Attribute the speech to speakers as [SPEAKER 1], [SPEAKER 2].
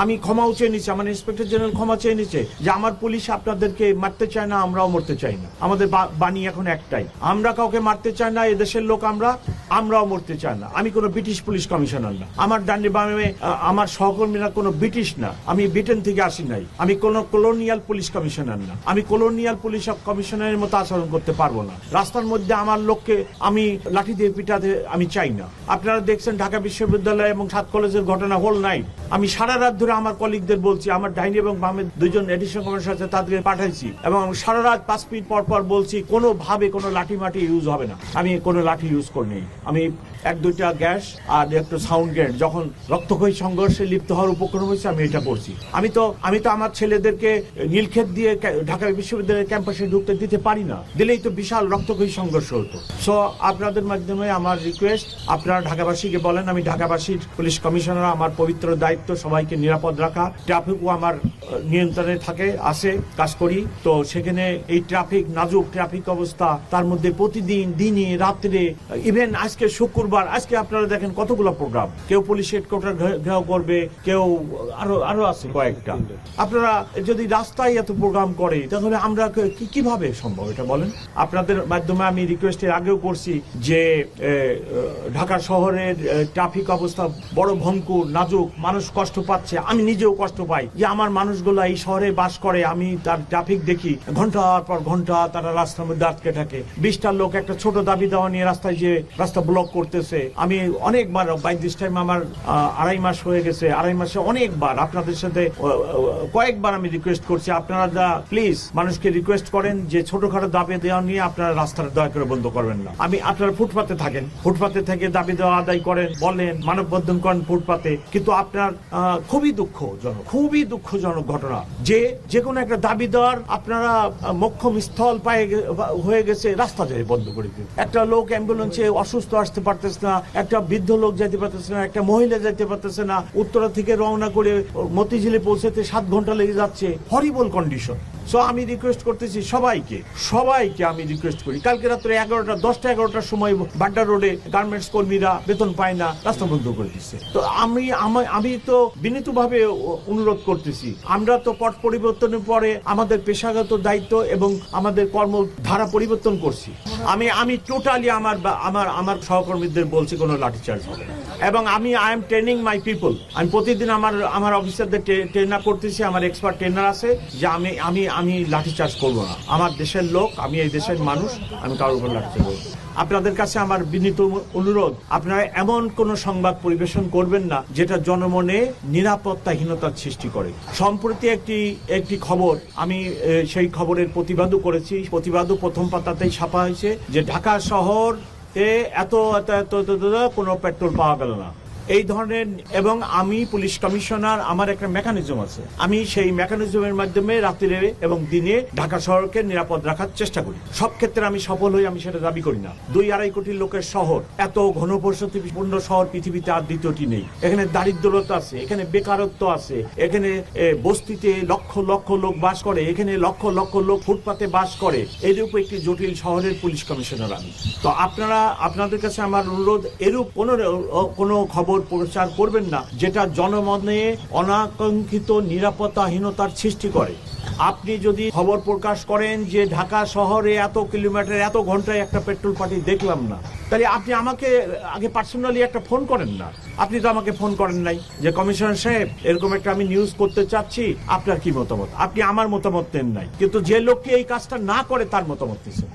[SPEAKER 1] আমি ক্ষমাও চেয়ে নিচ্ছি, আমার ইন্সপেক্টর জেনারেল ক্ষমা চেয়ে নিচ্ছে যে আমার পুলিশ আপনাদেরকে মারতে চায় না, আমরাও মরতে চাই না। আমাদের বাণী এখন একটাই, আমরা কাউকে মারতে চাই না, এদেশের লোক আমরাও মরতে চাই না। আমি কোনো ব্রিটিশ পুলিশ কমিশনার না, আমার ডান্ডি বামে আমার সহকর্মীরা কোনো ব্রিটিশ না, আমি ব্রিটেন থেকে আসি নাই, আমি কোনো কলোনিয়াল পুলিশ কমিশনার না, আমি কলোনিয়াল পুলিশ কমিশনারের মতো আচরণ করতে পারবো না। রাস্তার মধ্যে আমার লোককে আমি লাঠি দিয়ে পিটাতে আমি চাই না। আপনারা দেখছেন ঢাকা বিশ্ববিদ্যালয় এবং 7 কলেজের ঘটনা, হোল নাইট আমি সারা রাত ধরে আমার কলিগদের বলছি, আমার ডাইনি এবং বামে 2 জন এডিশনাল কমিশনার আছে তাদেরকে পাঠাইছি, এবং সারা রাত 5 মিনিট পর পর বলছি কোনোভাবে কোনো লাঠি মাটি ইউজ হবে না। আমি কোনো লাঠি ইউজ করিনি, আমি 1-2টা গ্যাস আর একটু সাউন্ড গ্রেড যখন রক্তক্ষয়ী সংঘর্ষে লিপ্ত হওয়ার উপক্রম হয়েছে আমি এটা করছি। আমি তো আমার ছেলেদেরকে নীলক্ষেত দিয়ে ঢাকা বিশ্ববিদ্যালয়ের ক্যাম্পাসে ঢুকতে দিতে পারি না, দিলেই তো বিশাল রক্তক্ষয়ী সংঘর্ষ হতো। সো আপনাদের মাধ্যমে আমার রিকোয়েস্ট, আপনারা ঢাকাবাসীকে বলেন, আমি ঢাকাবাসীর পুলিশ কমিশনার, আমার পবিত্র দায়িত্ব সবাইকে নিরাপদ রাখা, ট্রাফিকও আমার নিয়ন্ত্রণে থাকে, আসে কাজ করি। তো সেখানে এই ট্রাফিক, নাজুক ট্রাফিক অবস্থা, তার মধ্যে প্রতিদিন দিনে রাত্রে, ইভেন আজকে শুক্রবার, আজকে আপনারা দেখেন কতগুলো প্রোগ্রাম, কেউ পুলিশ হেডকোয়ার্টার ঘেরাও করবে, কেউ আরো আছে কয়েকটা। আপনারা যদি রাস্তায় এত প্রোগ্রাম করে তাহলে আমরা কিভাবে সম্ভব এটা বলেন? আপনাদের মাধ্যমে আমি রিকোয়েস্টের আগেও করছি যে ঢাকা শহরের ট্রাফিক অবস্থা বড় ভঙ্গুর, নাজুক, মানুষ কষ্ট পাচ্ছে, আমি নিজেও কষ্ট পাই যে আমার মানুষগুলো এই শহরে বাস করে, আমি তার ট্রাফিক দেখি ঘন্টার পর ঘন্টা তারা রাস্তার মধ্যে আটকে থাকে। 20টা লোক একটা ছোট দাবি দেওয়া নিয়ে রাস্তায় যে রাস্তা ব্লক করতেছে। আমি অনেকবার, বাই দিস টাইম আমার 2.5 মাস হয়ে গেছে, 2.5 মাসে অনেকবার আপনাদের সাথে কয়েকবার আমি রিকোয়েস্ট করছি, আপনারা প্লিজ মানুষকে রিকোয়েস্ট করেন যে ছোটখাটো দাবি দেওয়া নিয়ে আপনারা রাস্তাটা দয়া করে বন্ধ করবেন না। আপনারা ফুটপাতে থাকেন, ফুটপাতে থেকে দাবি দেওয়া আদায় করেন, বলেন, মানববন্ধন করেন ফুটপাতে, কিন্তু আপনার খুবই দুঃখজনক ঘটনা যে কোনো একটা দাবি দেওয়ার আপনারা মোক্ষম স্থল হয়ে গেছে রাস্তা যায় বন্ধ করে দিন। একটা লোক অ্যাম্বুলেন্সে অসুস্থ আসতে পারতেছে না, একটা বৃদ্ধ লোক যেতে পারতেছে না, একটা মহিলা যেতে পারতেছে না, উত্তরা থেকে রওনা করে মতিঝিলে পৌঁছাতে 7 ঘন্টা লেগে যাচ্ছে, হরিবল কন্ডিশন। সো আমি রিকোয়েস্ট করতেছি সবাইকে আমি রিকোয়েস্ট করি, কালকে রাত্রে 10টা-11টার সময় বাড্ডা রোডে গার্মেন্টস কর্মীরা বেতন পায় না, রাস্তা বন্ধ করে দিচ্ছে। তো আমি তো বিনীতভাবে অনুরোধ করতেছি, আমরা তো পট পরিবর্তনের পরে আমাদের পেশাগত দায়িত্ব এবং আমাদের কর্মধারা পরিবর্তন করছি। আমি টোটালি আমার সহকর্মীদের বলছি কোনো লাঠিচার্জ হবে না, এবং I am training my people. আমি প্রতিদিন আমার অফিসারদের ট্রেনার করতেছি, আমার এক্সপার্ট ট্রেনার আছে, যে আমি লাঠিচার্জ করবো না। আমার দেশের লোক, আমি এই দেশের মানুষ, আমি কারোর উপর লাঠিচার্জ করবো। আপনাদের কাছে আমার বিনীত অনুরোধ, আপনারা এমন কোন সংবাদ পরিবেশন করবেন না যেটা জনমনে নিরাপত্তাহীনতার সৃষ্টি করে। সম্প্রতি একটি খবর, আমি সেই খবরের প্রতিবাদও করেছি, প্রতিবাদও প্রথম পাতাতেই ছাপা হয়েছে যে ঢাকা শহর এত কোনো পেট্রোল পাওয়া গেল না, এই ধরনের। এবং আমি পুলিশ কমিশনার, আমার একটা মেকানিজম আছে, আমি সেই মেকানিজমের মাধ্যমে রাত্রে এবং দিনে ঢাকা শহরকে নিরাপদ রাখার চেষ্টা করি। সব ক্ষেত্রে আমি সফল হই, আমি সেটা দাবি করি না। 2-2.5 কোটি লোকের শহর, এত ঘনবসতিপূর্ণ শহর পৃথিবীতে আর দ্বিতীয়টি নেই। এখানে দারিদ্রতা আছে, এখানে বেকারত্ব আছে, এখানে বস্তিতে লক্ষ লক্ষ লোক বাস করে, এখানে লক্ষ লক্ষ লোক ফুটপাতে বাস করে। এরূপ একটি জটিল শহরের পুলিশ কমিশনার আমি। তো আপনাদের কাছে আমার অনুরোধ, এরূপ কোনো খবর প্রচার করবেন না যেটা জনমনে অনাকাঙ্ক্ষিত নিরাপত্তাহীনতার সৃষ্টি করে। আপনি যদি খবর প্রকাশ করেন যে ঢাকা শহরে এত কিলোমিটার এত ঘন্টায় একটা পেট্রোল পার্টি দেখলাম না, তাহলে আপনি আমাকে আগে পার্সোনালি একটা ফোন করেন না। আপনি তো আমাকে ফোন করেন নাই যে কমিশনার সাহেব এরকম একটা আমি নিউজ করতে চাচ্ছি, আপনার কি মতামত? আপনি আমার মতামত নেন নাই, কিন্তু যে লোকটি এই কাজটা না করে তার মতামত দিচ্ছেন।